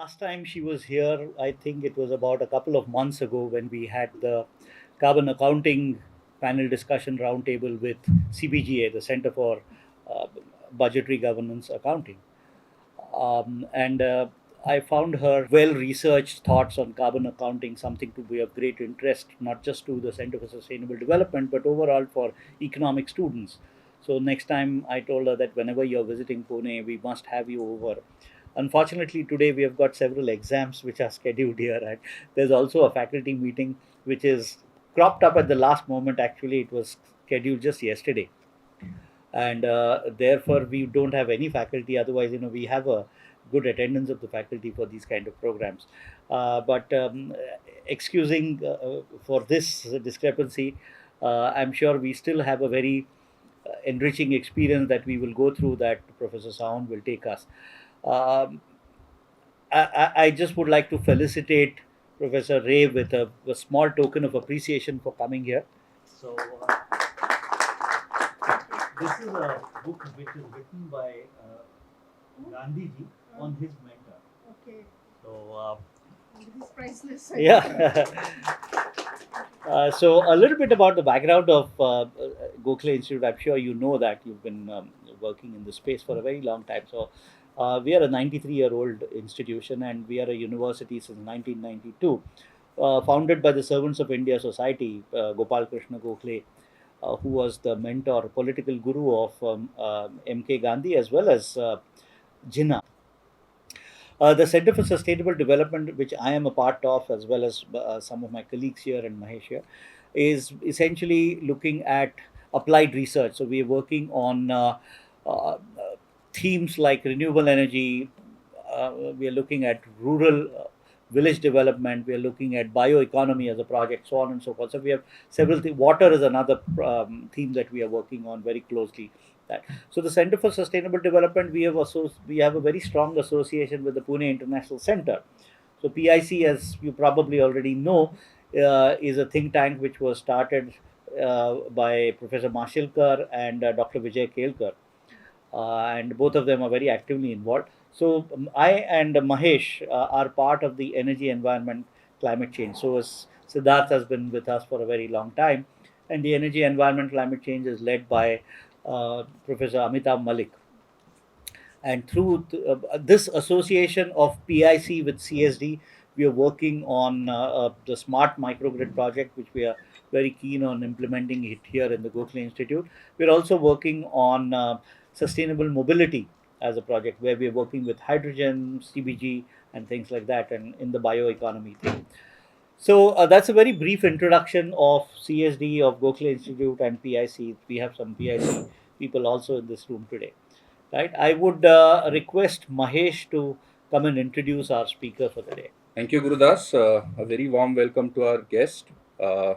Last time she was here, I think it was about a couple of months ago when we had the carbon accounting panel discussion roundtable with CBGA, the Center for uh, Budgetary Governance Accounting. And I found her well researched thoughts on carbon accounting something to be of great interest, not just to the Center for Sustainable Development, but overall for economic students. So, next time I told her that whenever you're visiting Pune, we must have you over. Unfortunately, today we have got several exams which are scheduled here, and there's also a faculty meeting which is cropped up at the last moment. Actually, it was scheduled just yesterday, and therefore we don't have any faculty. Otherwise, we have a good attendance of the faculty for these kind of programs. But excusing for this discrepancy, I'm sure we still have a very enriching experience that we will go through, that Professor Sound will take us. um, I just would like to felicitate Professor Ray with a small token of appreciation for coming here. So, this is a book which is written by Gandhi ji on his mentor. Okay. So, This is priceless. yeah. So, a little bit about the background of Gokhale Institute. I'm sure you know that you've been working in the space for a very long time. So, we are a 93-year-old institution, and we are a university since 1992, founded by the Servants of India Society, Gopal Krishna Gokhale, who was the mentor, political guru of MK Gandhi, as well as Jinnah. The Center for Sustainable Development, which I am a part of, as well as some of my colleagues here and Mahesh here, is essentially looking at applied research. So we are working on uh, themes like renewable energy. We are looking at rural village development. We are looking at bioeconomy as a project, so on and so forth. So we have several things. Water is another theme that we are working on very closely. That so the Center for Sustainable Development, we have a very strong association with the Pune International Center. So PIC, as you probably already know, is a think tank which was started by Professor Mashilkar and Dr. Vijay Kelkar, and both of them are very actively involved. So I and Mahesh are part of the energy, environment, climate change. So as Siddharth has been with us for a very long time, and the energy, environment, climate change is led by Professor Amitabh Malik. And through this association of PIC with CSD, we are working on the smart microgrid project, which we are very keen on implementing it here in the Gokhale Institute. We're also working on sustainable mobility as a project, where we're working with hydrogen, CBG, and things like that, and in the bioeconomy thing. So that's a very brief introduction of CSD, of Gokhale Institute, and PIC. We have some PIC people also in this room today, right? I would request Mahesh to come and introduce our speaker for the day. Thank you, Gurudas. A very warm welcome to our guest. Uh,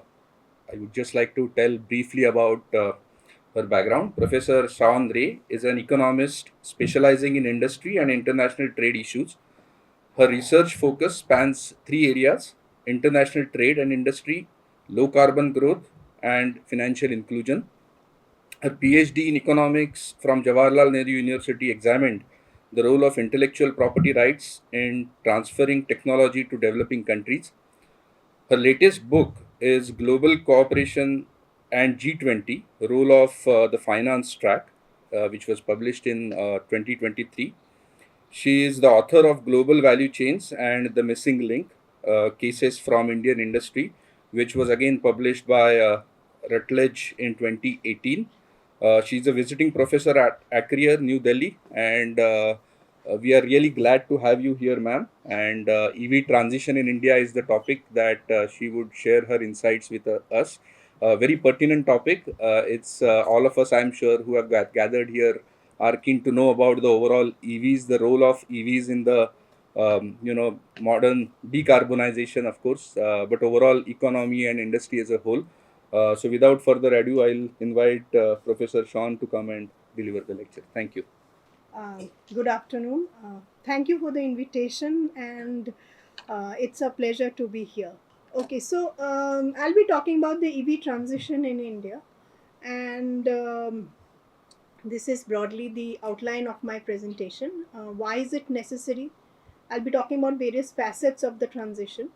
I would just like to tell briefly about her background. Professor Shawn Ray is an economist specializing in industry and international trade issues. Her research focus spans three areas: international trade and industry, low carbon growth, and financial inclusion. Her PhD in economics from Jawaharlal Nehru University examined the role of intellectual property rights in transferring technology to developing countries. Her latest book is Global Cooperation and G20, Role of the Finance Track, which was published in 2023. She is the author of Global Value Chains and the Missing Link, Cases from Indian Industry, which was again published by Rutledge in 2018. She's a visiting professor at Acreer, New Delhi, and we are really glad to have you here, ma'am. And EV transition in India is the topic that she would share her insights with us. A very pertinent topic. It's all of us, I'm sure, who have gathered here are keen to know about the overall EVs, the role of EVs in the modern decarbonization, of course, but overall economy and industry as a whole. So without further ado, I'll invite Professor Shawn to come and deliver the lecture. Thank you. Good afternoon. Thank you for the invitation, and it's a pleasure to be here. Okay, so I'll be talking about the EV transition in India, and this is broadly the outline of my presentation. Why is it necessary? I'll be talking about various facets of the transition.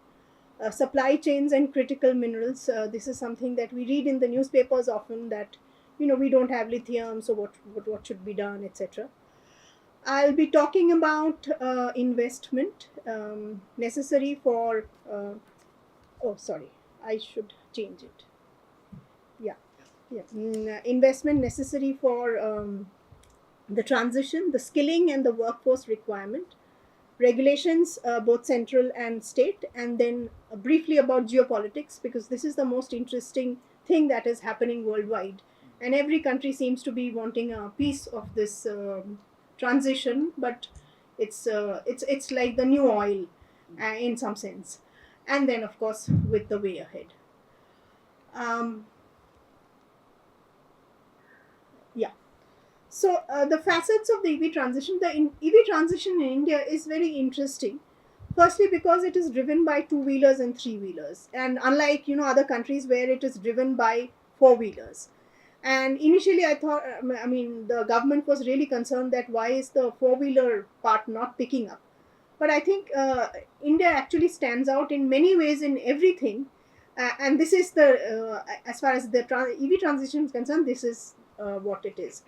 Supply chains and critical minerals. This is something that we read in the newspapers often, that we don't have lithium, so what should be done, etc. I'll be talking about investment necessary for. Oh, sorry, I should change it. Yeah, yeah. Investment necessary for the transition, the skilling, and the workforce requirement. Regulations, both central and state, and then briefly about geopolitics, because this is the most interesting thing that is happening worldwide, and every country seems to be wanting a piece of this transition, but it's like the new oil in some sense, and then of course with the way ahead. Um, yeah. So the facets of the EV transition, EV transition in India is very interesting. Firstly, because it is driven by two-wheelers and three-wheelers, and unlike other countries where it is driven by four-wheelers. And initially, I thought, I mean, the government was really concerned that why is the four-wheeler part not picking up. But I think India actually stands out in many ways in everything, and this is as far as the EV transition is concerned, this is what it is.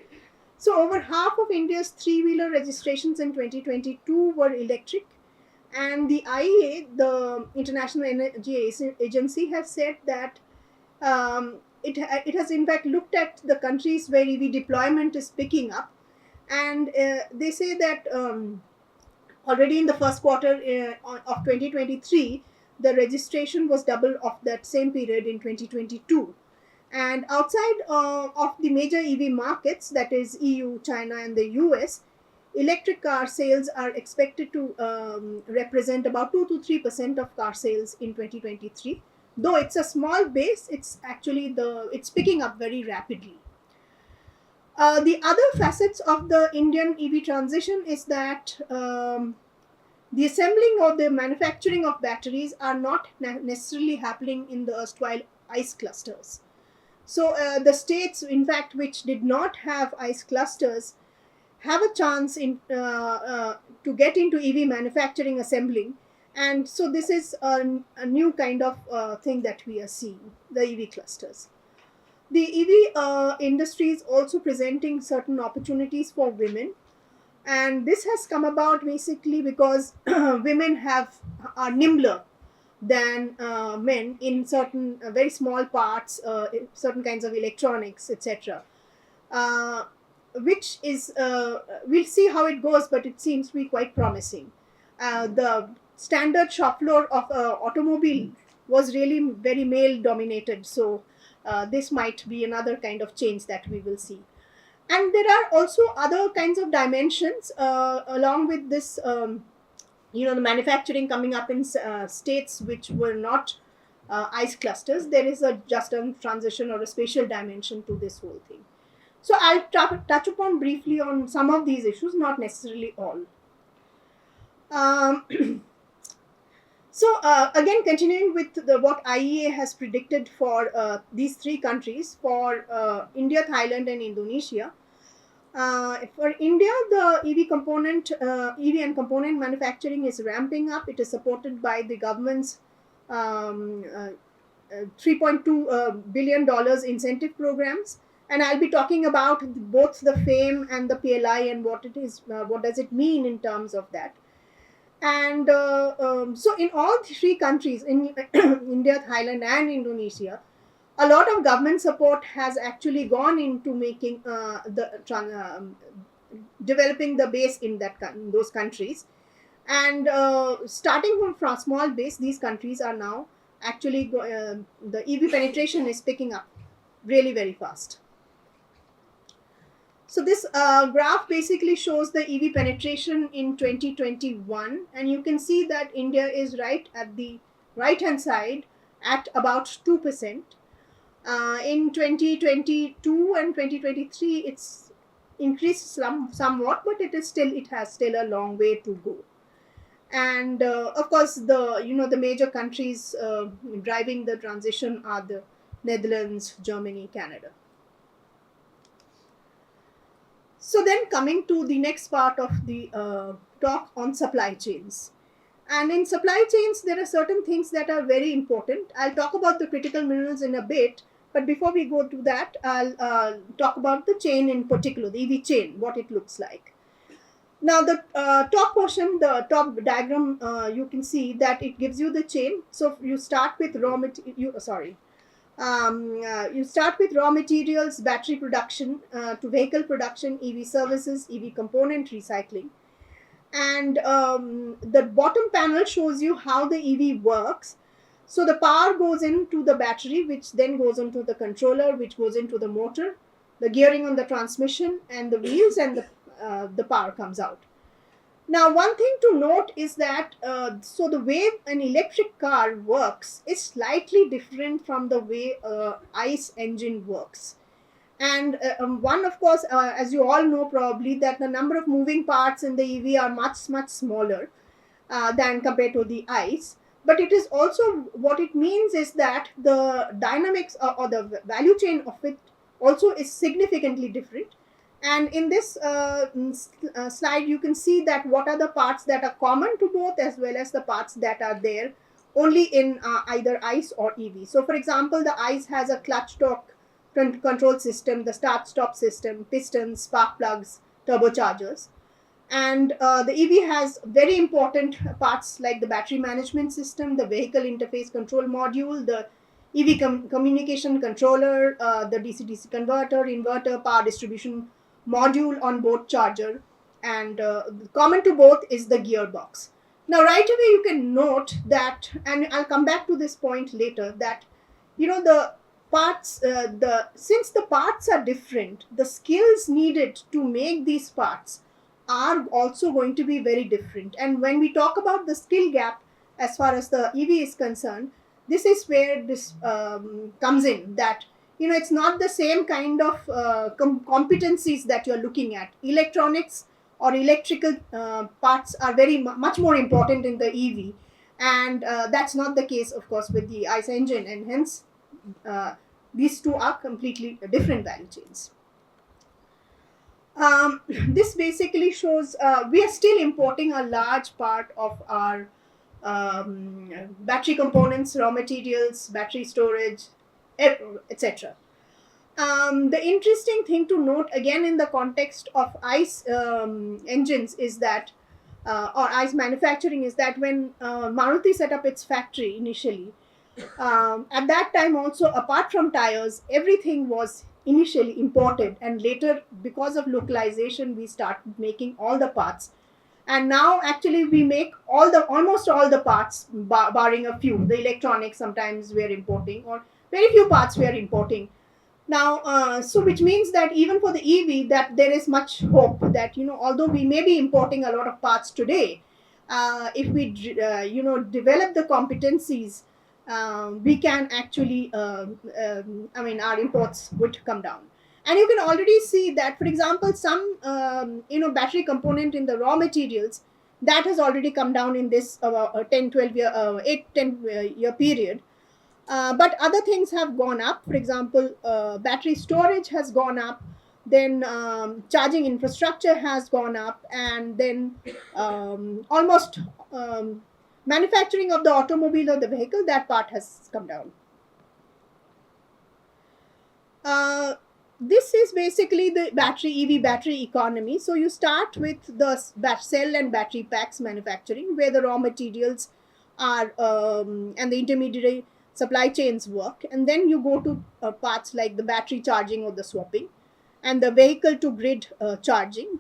So over half of India's three-wheeler registrations in 2022 were electric, and the IEA, the International Energy Agency, has said that it has in fact looked at the countries where EV deployment is picking up, and they say that already in the first quarter of 2023, the registration was double of that same period in 2022. And outside of the major EV markets, that is EU, China, and the US, electric car sales are expected to represent about 2 to 3% of car sales in 2023. Though it's a small base, it's picking up very rapidly. The other facets of the Indian EV transition is that the assembling or the manufacturing of batteries are not necessarily happening in the erstwhile ICE clusters. So the states, in fact, which did not have ICE clusters, have a chance to get into EV manufacturing assembling, and so this is a new kind of thing that we are seeing, the EV clusters. The EV industry is also presenting certain opportunities for women, and this has come about basically because women are nimbler than men in certain very small parts, certain kinds of electronics, etc. Which is, we'll see how it goes, but it seems to be quite promising. The standard shop floor of automobile was really very male dominated, so this might be another kind of change that we will see. And there are also other kinds of dimensions along with this. The manufacturing coming up in states which were not ICE clusters, there is just a transition or a spatial dimension to this whole thing. So I'll touch upon briefly on some of these issues, not necessarily all. So again, continuing with what IEA has predicted for these three countries, for India, Thailand, and Indonesia. For India, the EV and component manufacturing is ramping up. It is supported by the government's $3.2 billion incentive programs. And I'll be talking about both the FAME and the PLI and what does it mean in terms of that. And so in all three countries, in India, Thailand, and Indonesia, a lot of government support has actually gone into making developing the base in those countries. And starting from a small base, these countries are now actually the EV penetration is picking up really very fast. So this graph basically shows the EV penetration in 2021, and you can see that India is right at the right hand side at about 2%. In 2022 and 2023, it's increased somewhat, but it has still a long way to go. And of course, the major countries driving the transition are the Netherlands, Germany, Canada. So then coming to the next part of the talk on supply chains. And in supply chains, there are certain things that are very important. I'll talk about the critical minerals in a bit, but before we go to that, I'll talk about the chain in particular, the EV chain, what it looks like. Now, the top portion, the top diagram, you can see that it gives you the chain. So you start with you start with raw materials, battery production, to vehicle production, EV services, EV component recycling. And the bottom panel shows you how the EV works. So the power goes into the battery, which then goes into the controller, which goes into the motor, the gearing on the transmission, and the wheels, and the power comes out. Now, one thing to note is that so the way an electric car works is slightly different from the way ICE engine works. And one, of course, as you all know probably, that the number of moving parts in the EV are much, much smaller than compared to the ICE. But it is also, what it means is that the dynamics or the value chain of it also is significantly different. And in this slide, you can see that what are the parts that are common to both, as well as the parts that are there only in either ICE or EV. So, for example, the ICE has a clutch torque control system, the start-stop system, pistons, spark plugs, turbochargers. And the EV has very important parts like the battery management system, the vehicle interface control module, the EV communication controller, the DC-DC converter, inverter, power distribution module on board charger, and common to both is the gearbox. Now, right away you can note that, and I'll come back to this point later, that the parts, since the parts are different, the skills needed to make these parts are also going to be very different. And when we talk about the skill gap as far as the EV is concerned, this is where this comes in, that it's not the same kind of competencies that you're looking at. Electronics or electrical parts are very much more important in the EV, and that's not the case, of course, with the ICE engine, and hence these two are completely different value chains. This basically shows we are still importing a large part of our battery components, raw materials, battery storage, etc. The interesting thing to note, again, in the context of ICE engines is that, or ICE manufacturing, is that when Maruti set up its factory initially, at that time also, apart from tires, everything was initially imported, and later, because of localization, we started making all the parts. And now actually we make almost all the parts, barring a few. The electronics sometimes we are importing, or very few parts we are importing. Now, so which means that even for the EV, that there is much hope that, although we may be importing a lot of parts today, if we develop the competencies, we can actually, our imports would come down. And you can already see that, for example, some, battery component in the raw materials, that has already come down in this 10 year period. But other things have gone up. For example, battery storage has gone up, then charging infrastructure has gone up, and then almost manufacturing of the automobile or the vehicle, that part has come down. This is basically the EV battery economy. So you start with the cell and battery packs manufacturing, where the raw materials are and the intermediary supply chains work, and then you go to parts like the battery charging or the swapping, and the vehicle to grid charging.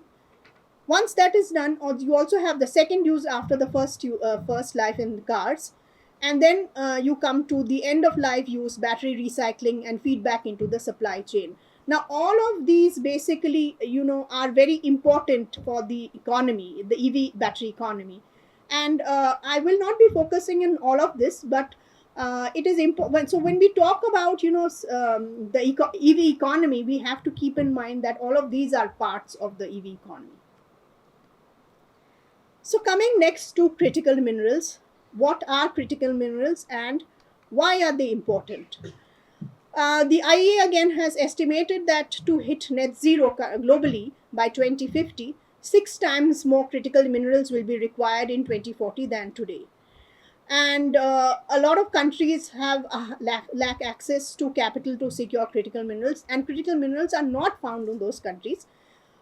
Once that is done, or you also have the second use after the first life in cars, and then you come to the end of life use, battery recycling, and feedback into the supply chain. Now, all of these basically, are very important for the economy, the EV battery economy. And I will not be focusing on all of this, but it is important. So when we talk about, the EV economy, we have to keep in mind that all of these are parts of the EV economy. So coming next to critical minerals, what are critical minerals and why are they important? The IEA again has estimated that to hit net zero globally by 2050, 6 times more critical minerals will be required in 2040 than today. And a lot of countries have lack access to capital to secure critical minerals, and critical minerals are not found in those countries.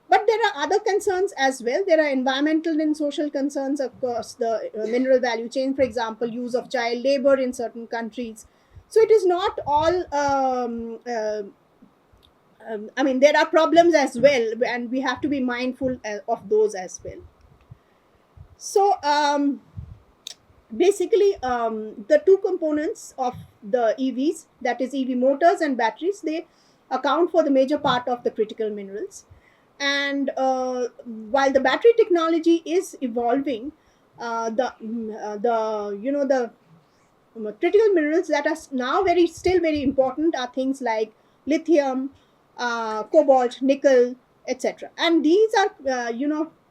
But there are other concerns as well. There are environmental and social concerns across the mineral value chain. For example, use of child labor in certain countries. So it is not all I mean, there are problems as well, and we have to be mindful of those as well. So basically, the two components of the EVs, that is EV motors and batteries, they account for the major part of the critical minerals. And while the battery technology is evolving, the you know the critical minerals that are now very important are things like lithium, cobalt, nickel, etc. And these are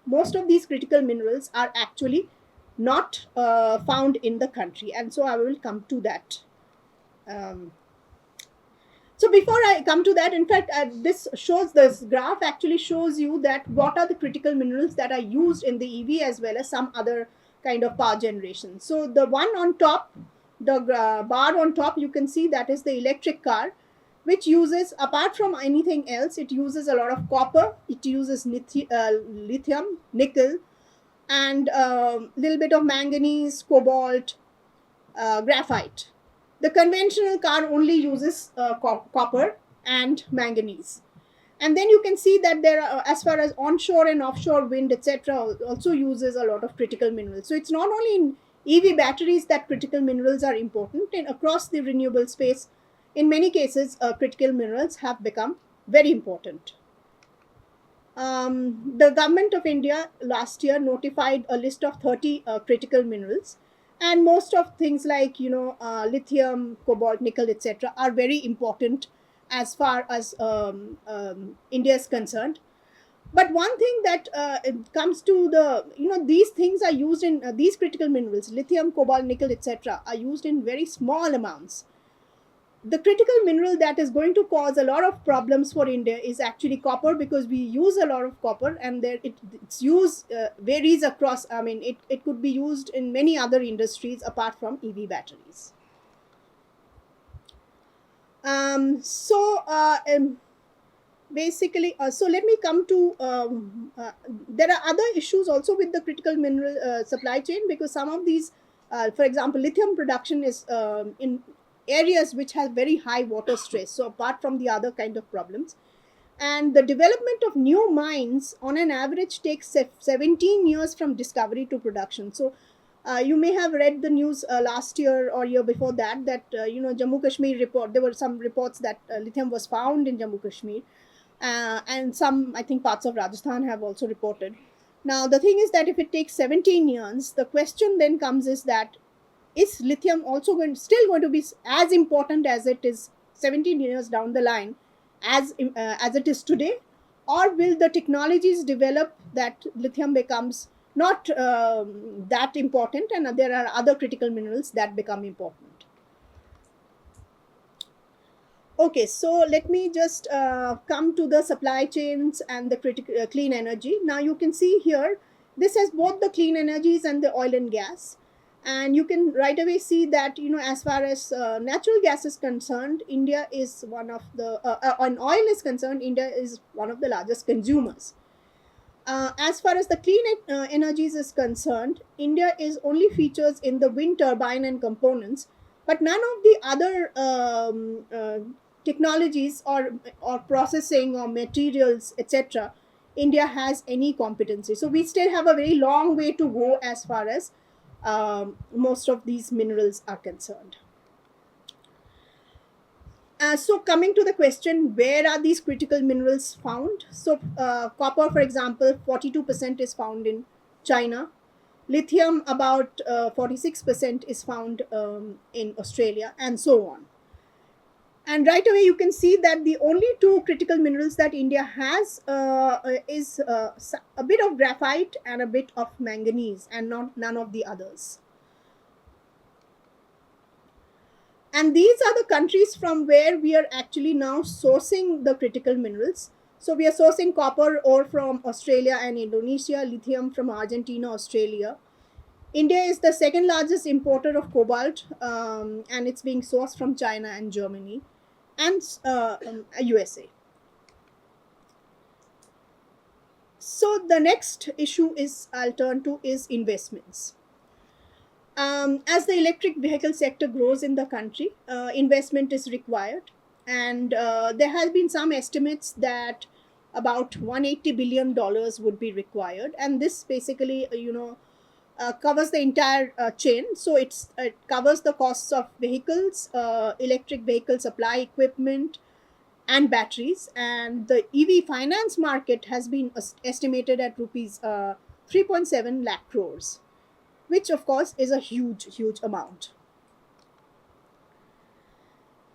most of these critical minerals are actually not found in the country, and so I will come to that. um, so before I come to that, in fact, this graph actually shows you that what are the critical minerals that are used in the EV as well as some other kind of power generation. So the one on top, the bar on top, you can see that is the electric car, which uses, apart from anything else, it uses a lot of copper, it uses lithium, nickel, and a little bit of manganese, cobalt, graphite. The conventional car only uses copper and manganese. And then you can see that there are, as far as onshore and offshore wind, etc., also uses a lot of critical minerals. So it's not only in EV batteries that critical minerals are important, and across the renewable space, in many cases, critical minerals have become very important. The government of India last year notified a list of 30 critical minerals, and most of things like lithium, cobalt, nickel, etc., are very important as far as India is concerned. But one thing that it comes to the these things are used in these critical minerals, lithium, cobalt, nickel, etc., are used in very small amounts. The critical mineral that is going to cause a lot of problems for India is actually copper, because we use a lot of copper, and its use varies across. I mean, it could be used in many other industries apart from EV batteries. So basically, so let me come to there are other issues also with the critical mineral supply chain, because some of these, for example, lithium production is in areas which have very high water stress, so apart from the other kind of problems. And the development of new mines on an average takes 17 years from discovery to production. So you may have read the news last year or year before that Jammu Kashmir report, there were some reports that lithium was found in Jammu Kashmir, and some, I think, parts of Rajasthan have also reported. Now, the thing is that if it takes 17 years, the question then comes is that, is lithium also still going to be as important as it is 17 years down the line as it is today, or will the technologies develop that lithium becomes not that important, and there are other critical minerals that become important? Okay, so let me just come to the supply chains and the critical clean energy. Now you can see here, this has both the clean energies and the oil and gas, and you can right away see that as far as natural gas is concerned, India is one of the on oil is concerned, India is one of the largest consumers. As far as the clean energies is concerned, India is only features in the wind turbine and components, but none of the other technologies or processing or materials, etc., India has any competency. So we still have a very long way to go as far as most of these minerals are concerned. So coming to the question, where are these critical minerals found? So copper, for example, 42% is found in China. Lithium, about 46% is found in Australia, and so on. And right away, you can see that the only two critical minerals that India has is a bit of graphite and a bit of manganese, and none of the others. And these are the countries from where we are actually now sourcing the critical minerals. So we are sourcing copper ore from Australia and Indonesia, lithium from Argentina, Australia. India is the second largest importer of cobalt, and it's being sourced from China and Germany and USA. So the next issue is I'll turn to is investments. As the electric vehicle sector grows in the country, investment is required, and there has been some estimates that about $180 billion would be required, and this basically, covers the entire chain. So it covers the costs of vehicles, electric vehicle supply equipment, and batteries. And the EV finance market has been estimated at rupees 3.7 lakh crores, which of course is a huge amount.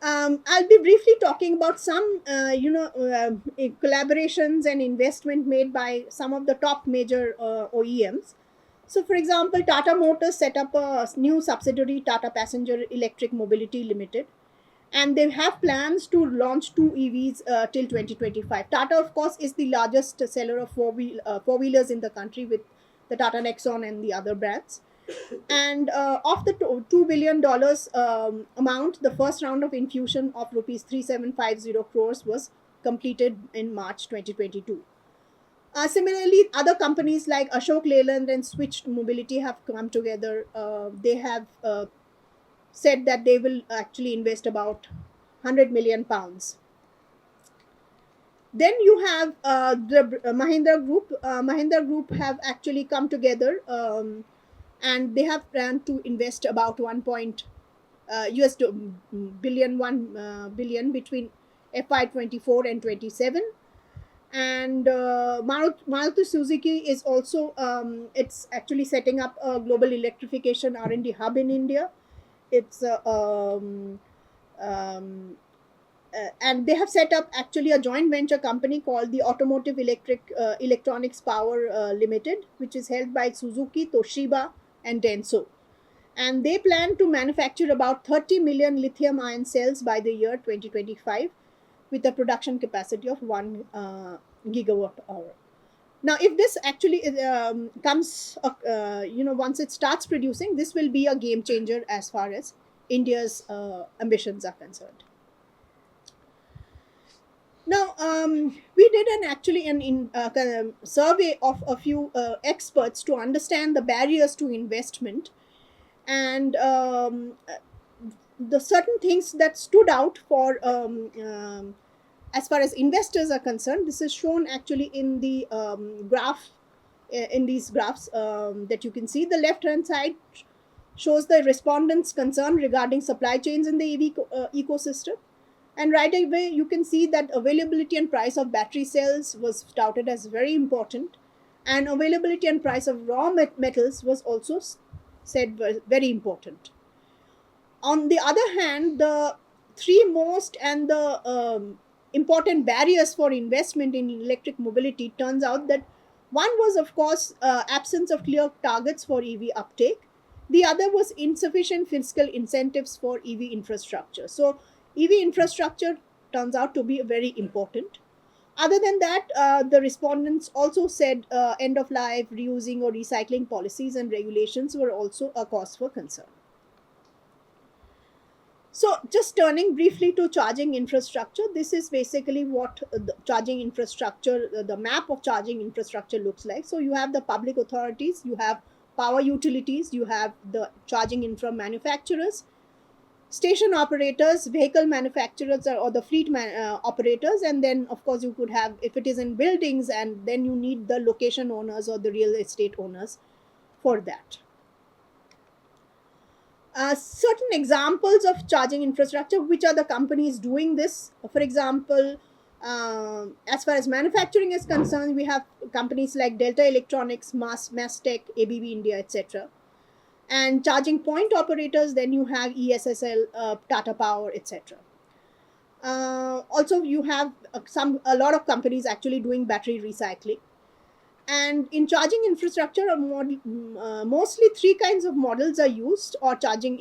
I'll be briefly talking about some, collaborations and investment made by some of the top major OEMs. So, for example, Tata Motors set up a new subsidiary, Tata Passenger Electric Mobility Limited, and they have plans to launch two EVs till 2025. Tata, of course, is the largest seller of four-wheelers in the country with the Tata Nexon and the other brands. And of the $2 billion amount, the first round of infusion of rupees 3750 crores was completed in March 2022. Similarly, other companies like Ashok Leyland and Switch Mobility have come together. They have said that they will actually invest about 100 million pounds. Then you have the Mahindra Group. Mahindra Group have actually come together, and they have planned to invest about $1 billion between FY24 and 27. And Maruti Suzuki is also it's actually setting up a global electrification R&D hub in India. It's and they have set up actually a joint venture company called the Automotive Electronics Power Limited, which is held by Suzuki, Toshiba, and Denso. And they plan to manufacture about 30 million lithium ion cells by the year 2025, with a production capacity of 1 gigawatt hour. Now, if this actually comes, once it starts producing, this will be a game changer as far as India's ambitions are concerned. Now, we did an survey of a few experts to understand the barriers to investment, and the certain things that stood out for as far as investors are concerned. This is shown actually in the graph, in these graphs that you can see. The left hand side shows the respondents' concern regarding supply chains in the EV ecosystem. And right away, you can see that availability and price of battery cells was touted as very important, and availability and price of raw metals was also said very important. On the other hand, the three most and the important barriers for investment in electric mobility turns out that one was, of course, absence of clear targets for EV uptake. The other was insufficient fiscal incentives for EV infrastructure. So EV infrastructure turns out to be very important. Other than that, the respondents also said end of life, reusing, or recycling policies and regulations were also a cause for concern. So, just turning briefly to charging infrastructure, this is basically what the charging infrastructure, the map of charging infrastructure looks like. So, you have the public authorities, you have power utilities, you have the charging infra manufacturers, station operators, vehicle manufacturers, or the fleet operators, and then of course you could have, if it is in buildings, and then you need the location owners or the real estate owners for that. Certain examples of charging infrastructure, which are the companies doing this. For example, as far as manufacturing is concerned, we have companies like Delta Electronics, Mastech, ABB India, etc. And charging point operators, then you have ESSL, Tata Power, etc. Also, you have a lot of companies actually doing battery recycling. And in charging infrastructure, mostly three kinds of models are used, or charging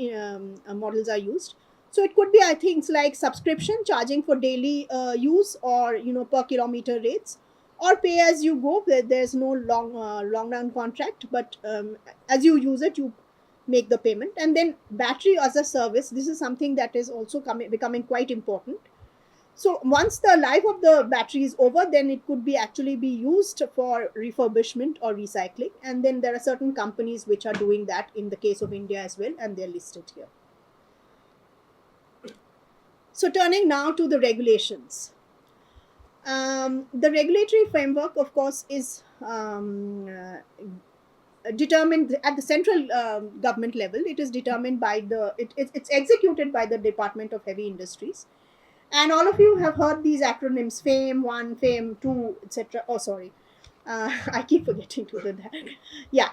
models are used. So it could be things like subscription, charging for daily use, or per kilometer rates, or pay as you go, where there's no long run contract, but as you use it, you make the payment. And then battery as a service, this is something that is also becoming quite important. So once the life of the battery is over, then it could be actually be used for refurbishment or recycling. And then there are certain companies which are doing that in the case of India as well, and they're listed here. So turning now to the regulations. The regulatory framework, of course, is determined at the central government level. It is determined by it's executed by the Department of Heavy Industries. And all of you have heard these acronyms: FAME 1, FAME 2, etc. Oh, sorry. I keep forgetting to do that. Yeah.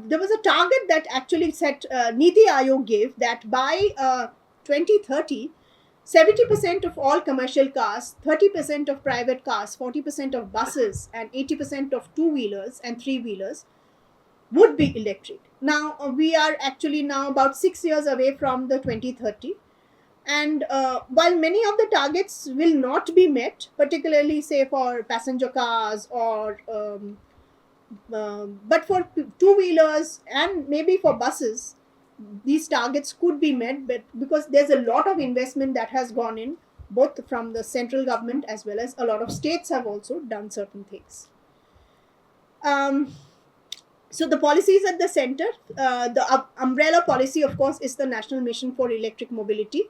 There was a target that actually set Niti Aayog gave, that by 2030, 70% of all commercial cars, 30% of private cars, 40% of buses, and 80% of two-wheelers and three-wheelers would be electric. Now, we are actually now about 6 years away from the 2030. And while many of the targets will not be met, particularly say for passenger cars or but for two-wheelers and maybe for buses, these targets could be met, but because there's a lot of investment that has gone in, both from the central government as well as a lot of states have also done certain things. So the policies at the center, the umbrella policy, of course, is the National Mission for Electric Mobility.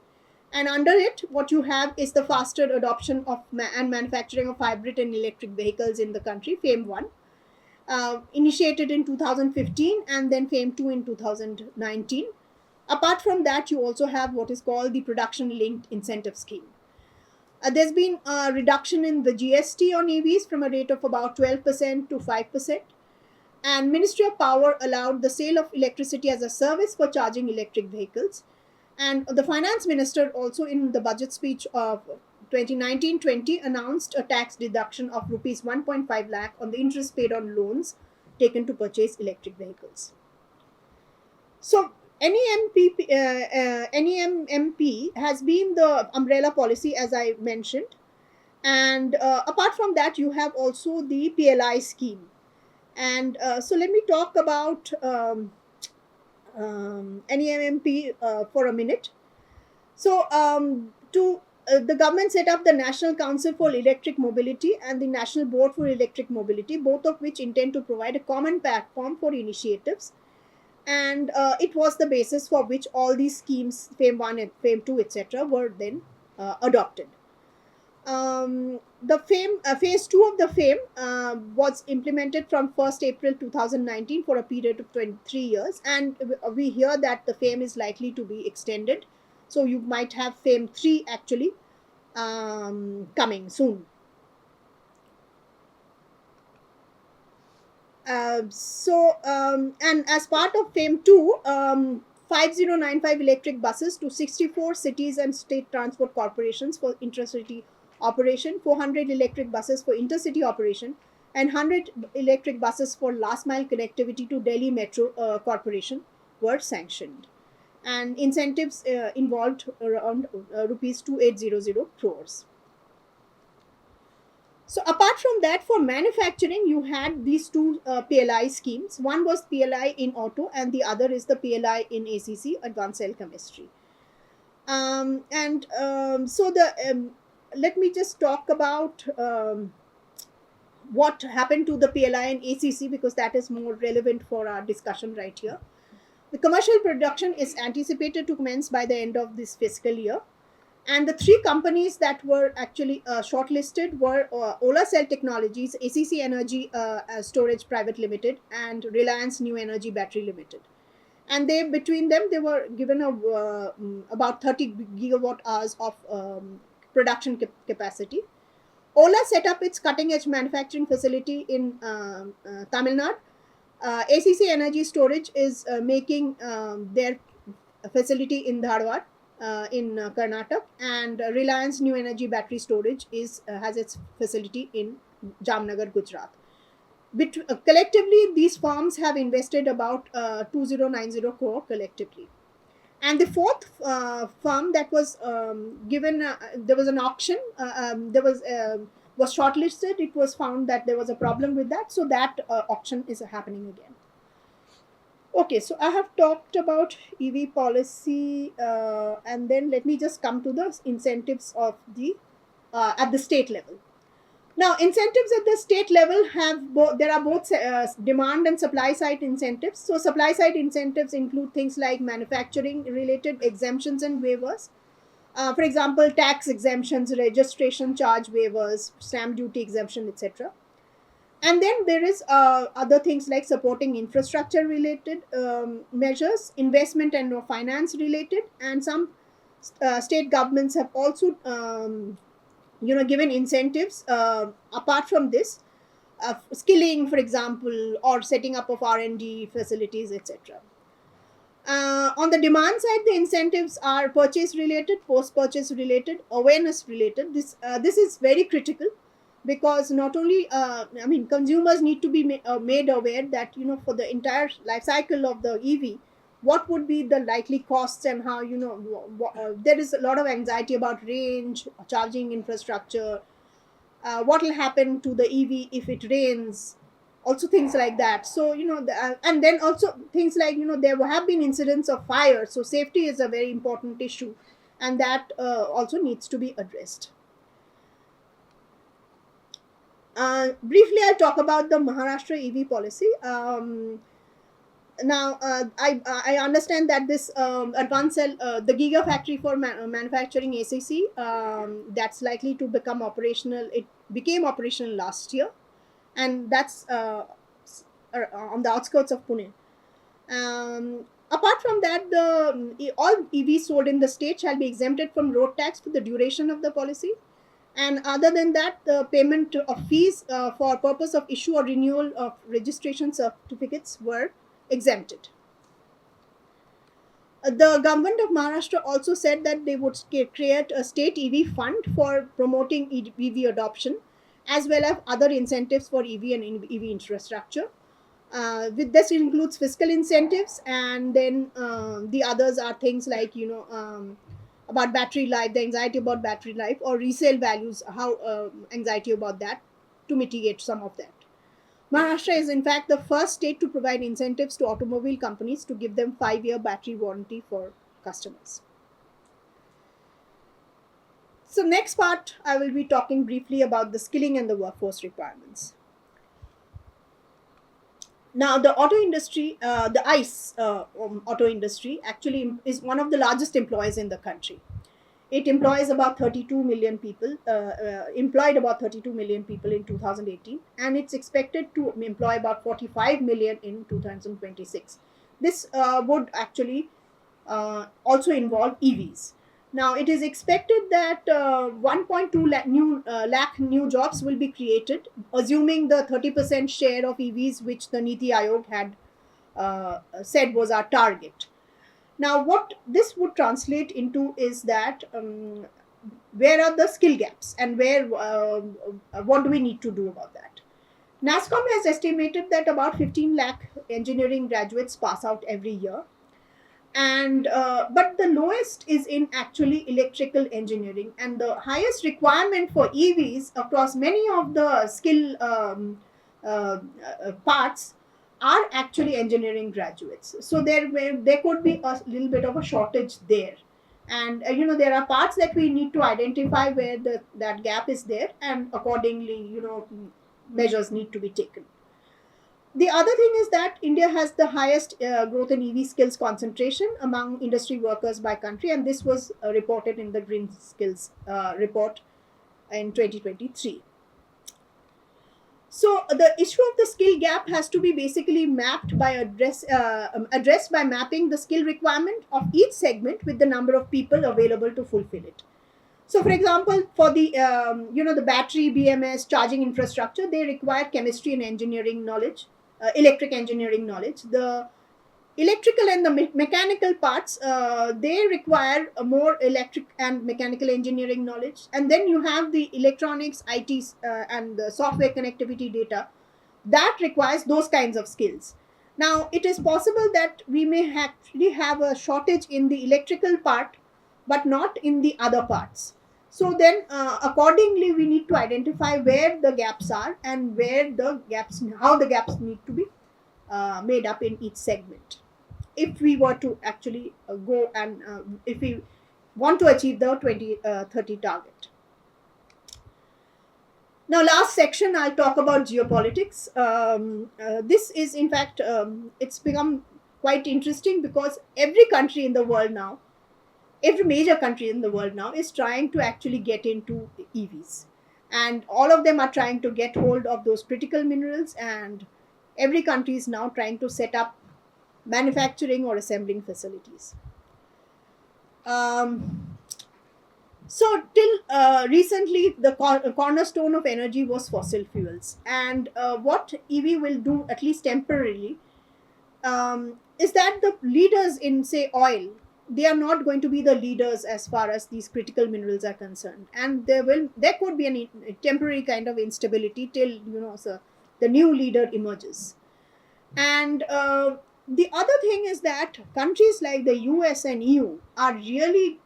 And under it, what you have is the faster adoption of and manufacturing of hybrid and electric vehicles in the country, FAME 1. Initiated in 2015 and then FAME 2 in 2019. Apart from that, you also have what is called the Production Linked Incentive Scheme. There's been a reduction in the GST on EVs from a rate of about 12% to 5%. And Ministry of Power allowed the sale of electricity as a service for charging electric vehicles. And the Finance Minister also, in the budget speech of 2019-20, announced a tax deduction of rupees 1.5 lakh on the interest paid on loans taken to purchase electric vehicles. So NEMP has been the umbrella policy, as I mentioned. And apart from that, you have also the PLI scheme. And so let me talk about NEMP for a minute. So the government set up the National Council for Electric Mobility and the National Board for Electric Mobility, both of which intend to provide a common platform for initiatives. And it was the basis for which all these schemes, FAME 1 and FAME 2, etc., were then adopted. The phase 2 of the FAME was implemented from 1st April 2019 for a period of 23 years. And we hear that the FAME is likely to be extended. So you might have FAME 3 actually coming soon. And as part of FAME 2, 5095 electric buses to 64 cities and state transport corporations for intercity operation, 400 electric buses for intercity operation, and 100 electric buses for last mile connectivity to Delhi Metro Corporation were sanctioned. And incentives involved around rupees 2800 crores. So apart from that, for manufacturing, you had these two PLI schemes. One was PLI in auto and the other is the PLI in ACC, Advanced Cell Chemistry. Let me just talk about what happened to the PLI and ACC, because that is more relevant for our discussion right here. The commercial production is anticipated to commence by the end of this fiscal year. And the three companies that were actually shortlisted were Ola Cell Technologies, ACC Energy Storage Private Limited, and Reliance New Energy Battery Limited. And between them, they were given about 30 gigawatt hours of production capacity. Ola set up its cutting-edge manufacturing facility in Tamil Nadu. ACC Energy Storage is making their facility in Dharwad in Karnataka, and Reliance New Energy Battery Storage has its facility in Jamnagar, Gujarat. collectively, these firms have invested about 2090 crore collectively. And the fourth firm that was given, there was an auction, there was shortlisted. It was found that there was a problem with that, so that auction is happening again. Okay, so I have talked about EV policy, and then let me just come to the incentives of the at the state level. Now, incentives at the state level have both. There are both demand and supply side incentives. So, supply side incentives include things like manufacturing related exemptions and waivers. For example, tax exemptions, registration charge waivers, stamp duty exemption, etc. And then there is other things like supporting infrastructure related measures, investment and finance related, and some state governments have also given incentives apart from this, skilling, for example, or setting up of R&D facilities, etc. On the demand side, the incentives are purchase related, post purchase related, awareness related. This is very critical, because not only consumers need to be made aware that, for the entire life cycle of the EV, what would be the likely costs, and how, there is a lot of anxiety about range, charging infrastructure, what will happen to the EV if it rains, also things like that. So, and then also things like, there have been incidents of fire, so safety is a very important issue, and that also needs to be addressed. Briefly, I'll talk about the Maharashtra EV policy. Now, I understand that this advanced cell, the Gigafactory for manufacturing ACC, that's likely to become operational. It became operational last year, and that's on the outskirts of Pune. Apart from that, all EVs sold in the state shall be exempted from road tax for the duration of the policy. And other than that, the payment of fees for purpose of issue or renewal of registration certificates were exempted. The government of Maharashtra also said that they would create a state EV fund for promoting EV adoption, as well as other incentives for EV and EV infrastructure. With this includes fiscal incentives, and then the others are things like, about battery life, the anxiety about battery life, or resale values, how anxiety about that, to mitigate some of that. Maharashtra is in fact the first state to provide incentives to automobile companies to give them 5-year battery warranty for customers. So next part, I will be talking briefly about the skilling and the workforce requirements. Now, the auto industry, the ICE auto industry, actually is one of the largest employers in the country. It employs about 32 million people, employed about 32 million people in 2018, and it's expected to employ about 45 million in 2026. This would actually also involve EVs. Now, it is expected that 1.2 lakh new jobs will be created, assuming the 30% share of EVs which the Niti Aayog had said was our target. Now, what this would translate into is that where are the skill gaps, and what do we need to do about that? NASSCOM has estimated that about 15 lakh engineering graduates pass out every year, and but the lowest is in actually electrical engineering, and the highest requirement for EVs across many of the skill parts are actually engineering graduates. So there could be a little bit of a shortage there, and there are parts that we need to identify where that gap is there, and accordingly, measures need to be taken. The other thing is that India has the highest growth in EV skills concentration among industry workers by country, and this was reported in the Green Skills report in 2023. So the issue of the skill gap has to be basically mapped by addressed by mapping the skill requirement of each segment with the number of people available to fulfill it. So, for example, for the the battery, BMS, charging infrastructure, they require chemistry and engineering knowledge, electric engineering knowledge. The electrical and the mechanical parts, they require a more electric and mechanical engineering knowledge. And then you have the electronics, IT, and the software connectivity data. that requires those kinds of skills. Now, it is possible that we may actually have a shortage in the electrical part, but not in the other parts. So then, accordingly, we need to identify where the gaps are and how the gaps need to be made up in each segment. If we were to actually go and if we want to achieve the 2030 target. Now, last section, I'll talk about geopolitics. This is, in fact, it's become quite interesting because every country in the world now, every major country in the world now is trying to actually get into EVs. And all of them are trying to get hold of those critical minerals, and every country is now trying to set up manufacturing or assembling facilities. So till recently, the cornerstone of energy was fossil fuels, and what EV will do, at least temporarily, is that the leaders in, say, oil, they are not going to be the leaders as far as these critical minerals are concerned, and there could be a temporary kind of instability till so the new leader emerges. And the other thing is that countries like the US and EU are really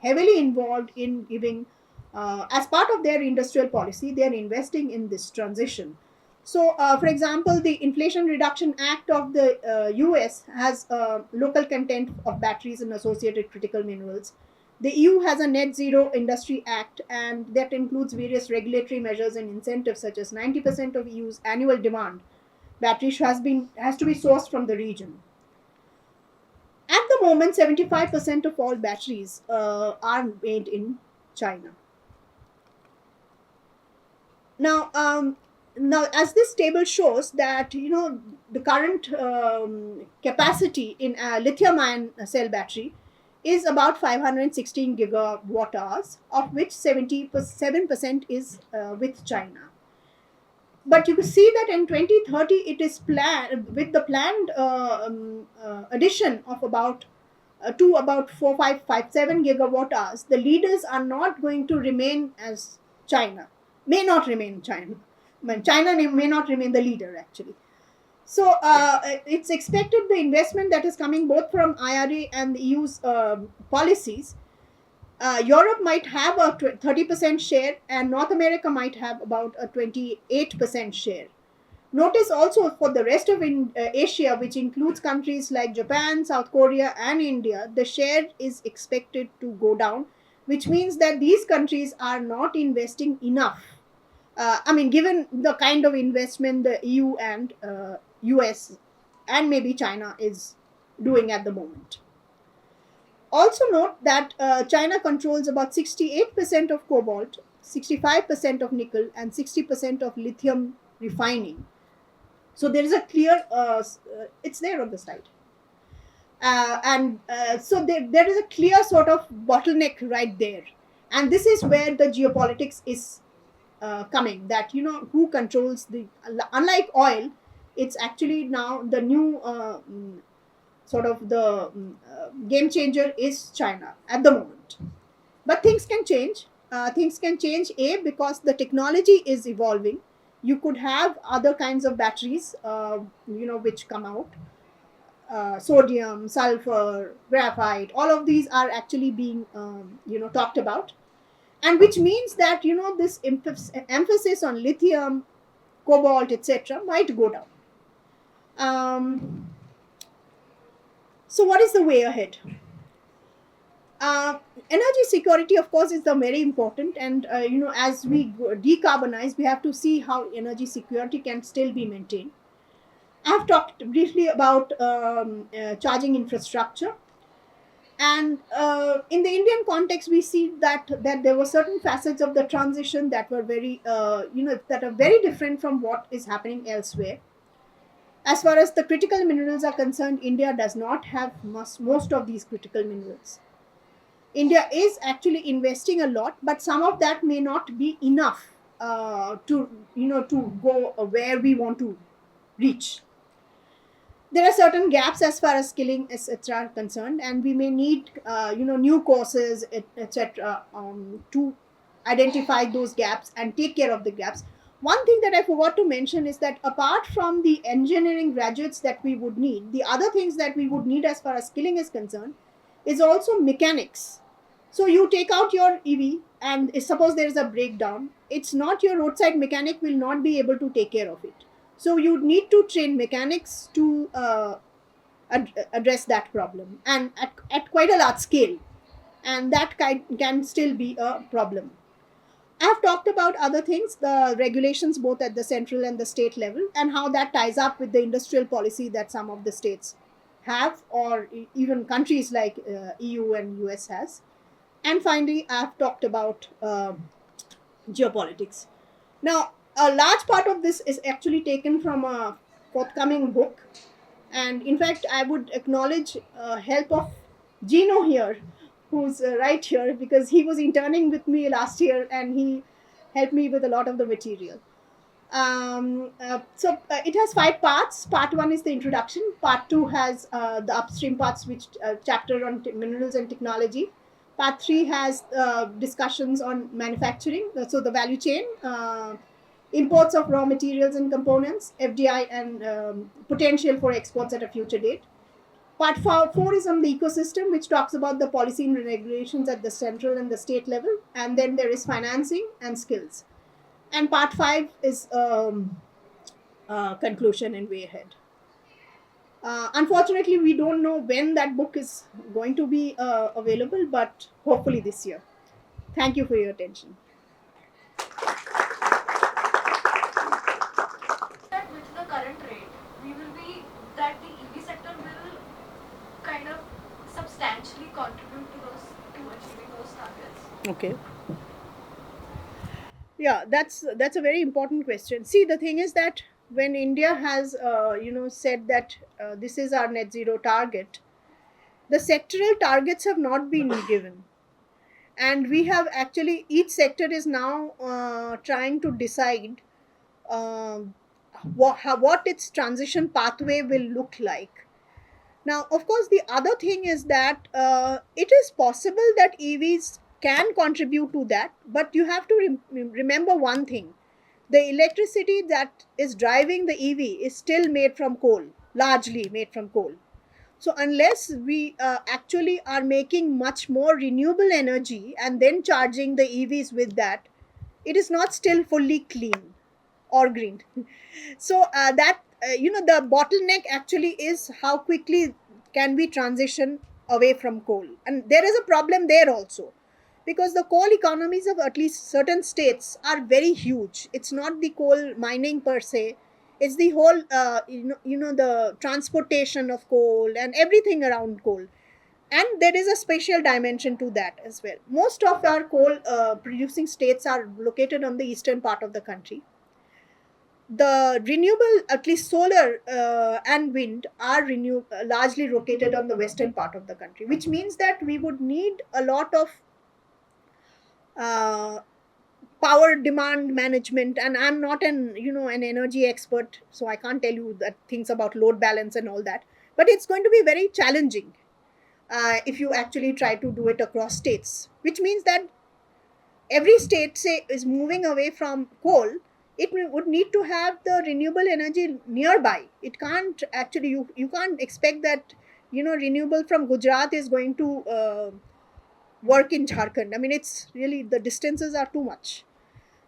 heavily involved in giving, as part of their industrial policy, they are investing in this transition. So, for example, the Inflation Reduction Act of the US has local content of batteries and associated critical minerals. The EU has a Net Zero Industry Act, and that includes various regulatory measures and incentives, such as 90% of EU's annual demand battery has to be sourced from the region. At the moment, 75% of all batteries are made in China. Now, as this table shows, that the current capacity in a lithium-ion cell battery is about 516 gigawatt hours, of which 77% is with China. But you can see that in 2030, it is planned with the planned addition of about 4557 gigawatt hours. The leaders are not going to remain as China, may not remain China. China may not remain the leader actually. So it's expected the investment that is coming both from IRA and the EU's policies. Europe might have a 30% share, and North America might have about a 28% share. Notice also for the rest of Asia, which includes countries like Japan, South Korea, and India, the share is expected to go down, which means that these countries are not investing enough. Given the kind of investment the EU and US and maybe China is doing at the moment. Also note that China controls about 68% of cobalt, 65% of nickel, and 60% of lithium refining. So there is a clear, it's there on the slide. So there is a clear sort of bottleneck right there. And this is where the geopolitics is coming, that, who controls unlike oil, it's actually now the new sort of the game changer is China at the moment. But things can change. Because the technology is evolving. You could have other kinds of batteries, which come out. Sodium, sulfur, graphite, all of these are actually being, talked about. And which means that, this emphasis on lithium, cobalt, etc. might go down. So what is the way ahead? Energy security, of course, is very important, and as we decarbonize, we have to see how energy security can still be maintained. I have talked briefly about charging infrastructure, and in the Indian context, we see that there were certain facets of the transition that were that are very different from what is happening elsewhere. As far as the critical minerals are concerned, India does not have most of these critical minerals. India is actually investing a lot, but some of that may not be enough to go where we want to reach. There are certain gaps as far as skilling etc. are concerned, and we may need new courses etc. To identify those gaps and take care of the gaps. One thing that I forgot to mention is that apart from the engineering graduates that we would need, the other things that we would need as far as skilling is concerned is also mechanics. So you take out your EV and suppose there is a breakdown, it's not your roadside mechanic will not be able to take care of it. So you need to train mechanics to address that problem and at quite a large scale, and that can still be a problem. I have talked about other things, the regulations both at the central and the state level, and how that ties up with the industrial policy that some of the states have, or even countries like EU and US has. And finally, I have talked about geopolitics. Now, a large part of this is actually taken from a forthcoming book, and in fact, I would acknowledge help of Gino here, who's right here, because he was interning with me last year and he helped me with a lot of the material. It has 5 parts. Part one is the introduction. Part two has the upstream parts, which chapter on minerals and technology. Part three has discussions on manufacturing, so the value chain, imports of raw materials and components, FDI, and potential for exports at a future date. Part four is on the ecosystem, which talks about the policy and regulations at the central and the state level, and then there is financing and skills. And part five is conclusion and way ahead. Unfortunately, we don't know when that book is going to be available, but hopefully this year. Thank you for your attention. That with the current rate, we will be that the EV sector will kind of substantially contribute to those to achieving those targets. Okay. Yeah, that's a very important question. See, the thing is that when India has said that this is our net zero target, the sectoral targets have not been given, and we have actually, each sector is now trying to decide what its transition pathway will look like. Now, of course, the other thing is that it is possible that EVs can contribute to that, but you have to remember one thing: the electricity that is driving the EV is still made from coal, largely made from coal. So, unless we actually are making much more renewable energy and then charging the EVs with that, it is not still fully clean or green. So the bottleneck actually is how quickly can we transition away from coal, and there is a problem there also, because the coal economies of at least certain states are very huge. It's not the coal mining per se, it's the whole the transportation of coal and everything around coal, and there is a spatial dimension to that as well. Most of our coal producing states are located on the eastern part of the country. The renewable, at least solar and wind, are largely located on the western part of the country, which means that we would need a lot of uh, power demand management. And I'm not an energy expert, so I can't tell you that things about load balance and all that, but it's going to be very challenging if you actually try to do it across states, which means that every state, say, is moving away from coal. It would need to have the renewable energy nearby. It can't actually, you can't expect that renewable from Gujarat is going to work in Jharkhand. I mean, it's really, the distances are too much.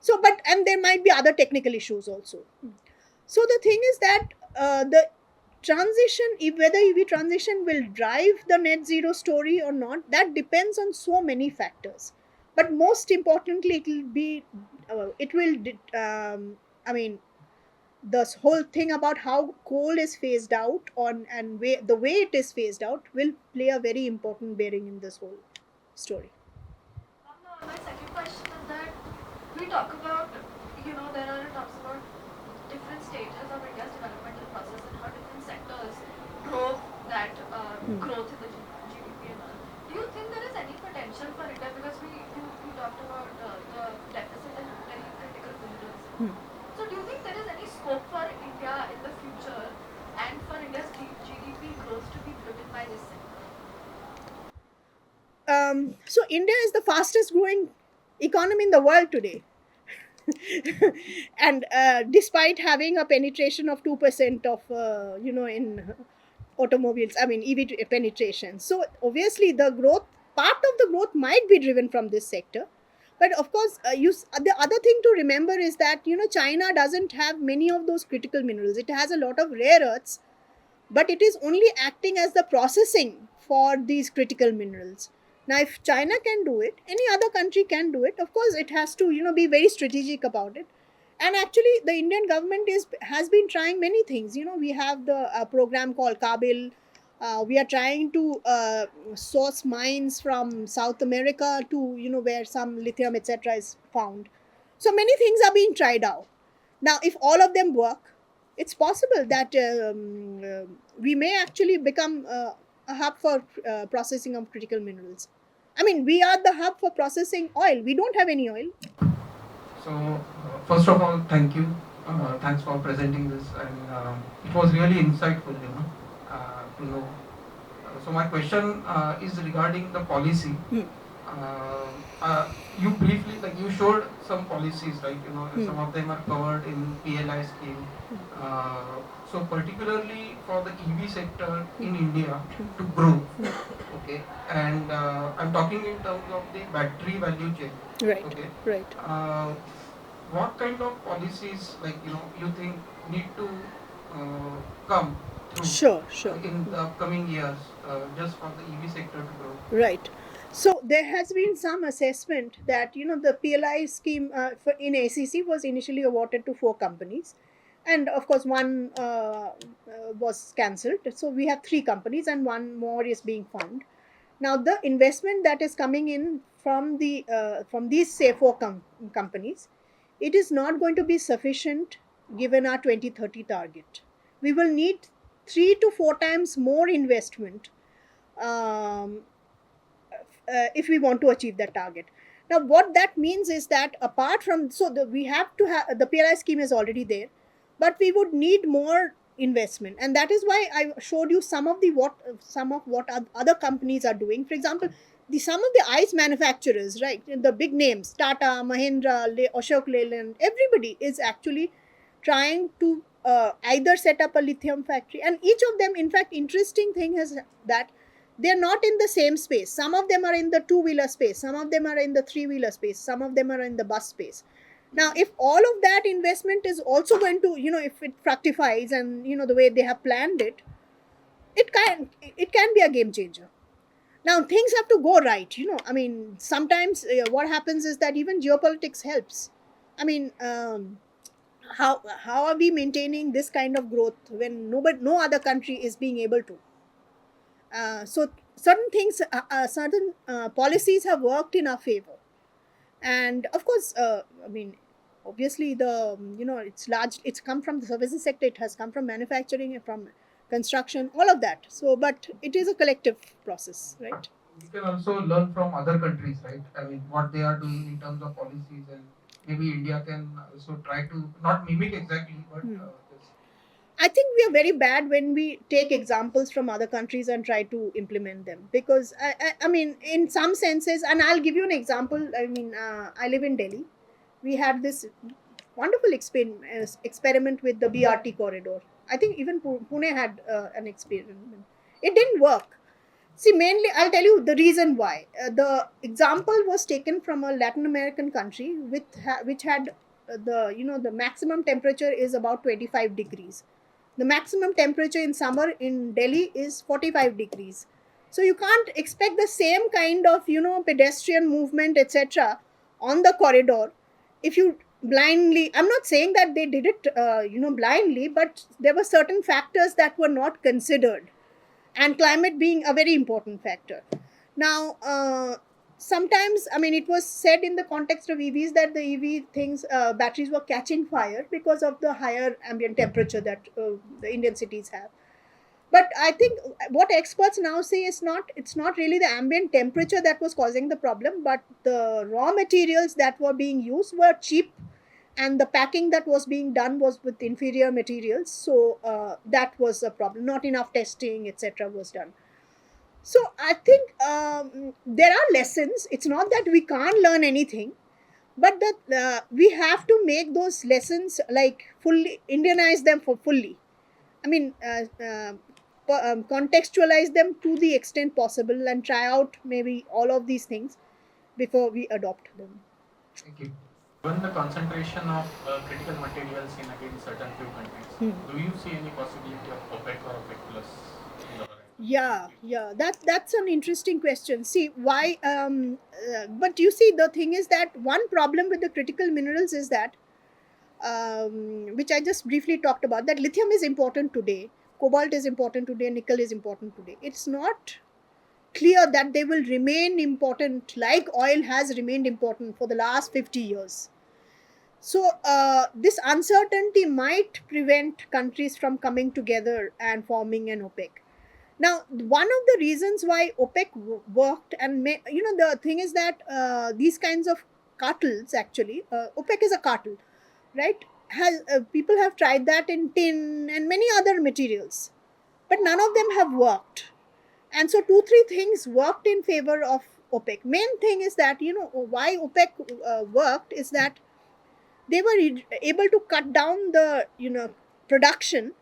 So, but, and there might be other technical issues also. So the thing is that the transition, whether EV transition will drive the net zero story or not, that depends on so many factors. But most importantly, it will be, I mean, this whole thing about how coal is phased out on, and the way it is phased out will play a very important bearing in this whole story. My second question is that we talk about, there are talks about different stages of India's developmental process and how different sectors drove that growth in the GDP and all. Do you think there is any potential for India, because we talked about the deficit in very critical minerals. So do you think there is any scope for India in the future and for India's GDP growth to be driven by this sector? So India is the fastest growing economy in the world today. and despite having a penetration of 2% of in automobiles, I mean EV penetration. So obviously the growth, part of the growth might be driven from this sector. But of course, the other thing to remember is that China doesn't have many of those critical minerals. It has a lot of rare earths, but it is only acting as the processing for these critical minerals. Now if China can do it, any other country can do it. Of course it has to be very strategic about it. And actually the Indian government has been trying many things. We have the program called Kabil. We are trying to source mines from South America to where some lithium etc is found. So many things are being tried out. Now if all of them work, it's possible that we may actually become a hub for processing of critical minerals. I mean, we are the hub for processing oil. We don't have any oil. So, first of all, thank you. Thanks for presenting this, and it was really insightful, to know. So, my question is regarding the policy. Hmm. You briefly, like you showed some policies, right? Some Hmm. of them are covered in PLI scheme. So, particularly for the EV sector in India to grow, okay. And I'm talking in terms of the battery value chain. Right. Okay. Right. What kind of policies, you think need to come through Sure. in the upcoming years, just for the EV sector to grow? Right. So there has been some assessment that the PLI scheme in ACC was initially awarded to 4 companies, and of course one was cancelled. So we have 3 companies, and one more is being found. Now the investment that is coming in from these say 4 companies, it is not going to be sufficient given our 2030 target. We will need 3 to 4 times more investment um, if we want to achieve that target. Now, what that means is that apart from we have to have the PLI scheme is already there, but we would need more investment, and that is why I showed you some of what other companies are doing. For example, some of the ICE manufacturers, right, the big names, Tata, Mahindra, Ashok Leyland, everybody is actually trying to either set up a lithium factory, and each of them, in fact, interesting thing is that they're not in the same space. Some of them are in the two-wheeler space, some of them are in the three-wheeler space, some of them are in the bus space. Now if all of that investment is also going to if it fructifies and the way they have planned it, it can be a game changer. Now things have to go right. I mean, sometimes what happens is that even geopolitics helps. I mean, how are we maintaining this kind of growth when no other country is being able to? So certain things, certain policies have worked in our favor, and of course, I mean, obviously the it's large. It's come from the services sector. It has come from manufacturing, from construction, all of that. So, but it is a collective process, right? We can also learn from other countries, right? I mean, what they are doing in terms of policies, and maybe India can also try to not mimic exactly, but just I think we are very bad when we take examples from other countries and try to implement them, because I mean, in some senses, and I'll give you an example. I mean, I live in Delhi. We had this wonderful experiment with the BRT corridor. I think even Pune had an experiment. It didn't work. See, mainly, I'll tell you the reason why. The example was taken from a Latin American country which had the maximum temperature is about 25 degrees. The maximum temperature in summer in Delhi is 45 degrees. So you can't expect the same kind of pedestrian movement etc. on the corridor if you blindly. I'm not saying that they did it blindly, but there were certain factors that were not considered, and climate being a very important factor. Now, sometimes, I mean, it was said in the context of EVs that the EV things, batteries were catching fire because of the higher ambient temperature that the Indian cities have. But I think what experts now say is it's not really the ambient temperature that was causing the problem, but the raw materials that were being used were cheap, and the packing that was being done was with inferior materials. So that was a problem. Not enough testing, etc., was done. So I think there are lessons. It's not that we can't learn anything, but we have to make those lessons like fully Indianize them for fully. I mean, contextualize them to the extent possible and try out maybe all of these things before we adopt them. Thank you. Given the concentration of critical materials in again certain few countries, do you see any possibility of OPEC or OPEC plus in the horizon? Yeah, that's an interesting question. See why, but you see, the thing is that one problem with the critical minerals is that, which I just briefly talked about, that lithium is important today, cobalt is important today, nickel is important today. It's not clear that they will remain important like oil has remained important for the last 50 years. So, this uncertainty might prevent countries from coming together and forming an OPEC. Now, one of the reasons why OPEC worked, and the thing is that these kinds of cartels actually, OPEC is a cartel, right? Has people have tried that in tin and many other materials, but none of them have worked. And so, two, three things worked in favor of OPEC. Main thing is that why OPEC worked is that they were able to cut down the production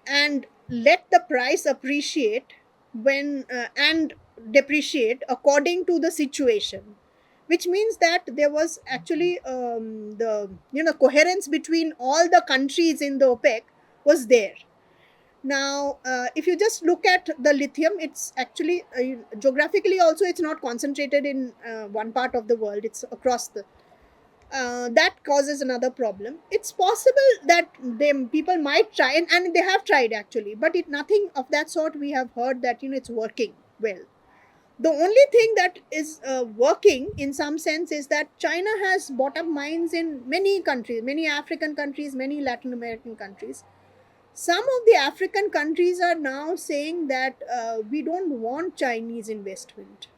and let the price appreciate when and depreciate according to the situation, which means that there was actually the coherence between all the countries in the OPEC was there. Now, if you just look at the lithium, it's actually geographically also it's not concentrated in one part of the world, it's across the that causes another problem. It's possible that people might try, and they have tried actually, but nothing of that sort we have heard that it's working well. The only thing that is working in some sense is that China has bought up mines in many countries, many African countries, many Latin American countries. Some of the African countries are now saying that we don't want Chinese investment,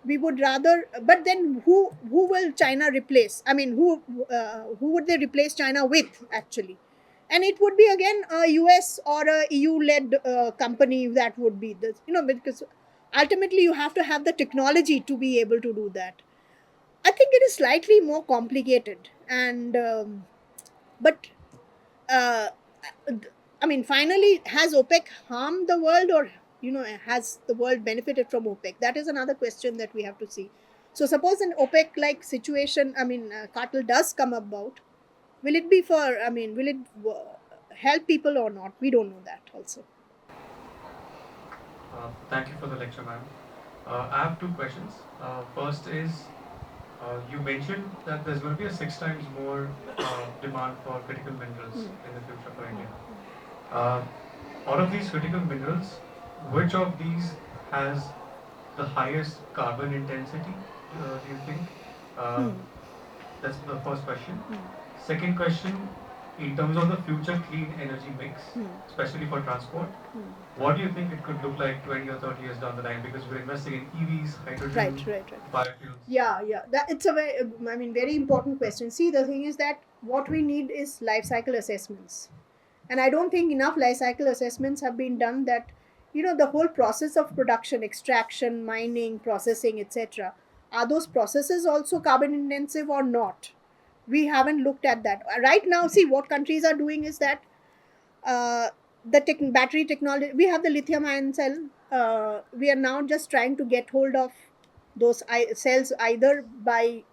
we would rather, but then who will China replace? I mean, who would they replace China with actually? And it would be again a US or a EU led company that would be this, because ultimately you have to have the technology to be able to do that. I think it is slightly more complicated, and but uh, I mean, finally, has OPEC harmed the world, or has the world benefited from OPEC? That is another question that we have to see. So, suppose an OPEC-like situation, I mean, cartel does come about, will it be for? I mean, will it help people or not? We don't know that also. Thank you for the lecture, ma'am. I have two questions. First is, you mentioned that there's going to be a 6 times more demand for critical minerals in the future for India. Out of these critical minerals, which of these has the highest carbon intensity, do you think? That's the first question. Second question, in terms of the future clean energy mix, especially for transport, what do you think it could look like 20 or 30 years down the line? Because we're investing in EVs, hydrogen, Right. biofuels. Yeah. It's a very important question. See, the thing is that what we need is life cycle assessments, and I don't think enough life cycle assessments have been done. That the whole process of production, extraction, mining, processing, etc. Are those processes also carbon intensive or not? We haven't looked at that right now. See, what countries are doing is that the battery technology, we have the lithium ion cell, we are now just trying to get hold of those cells, either by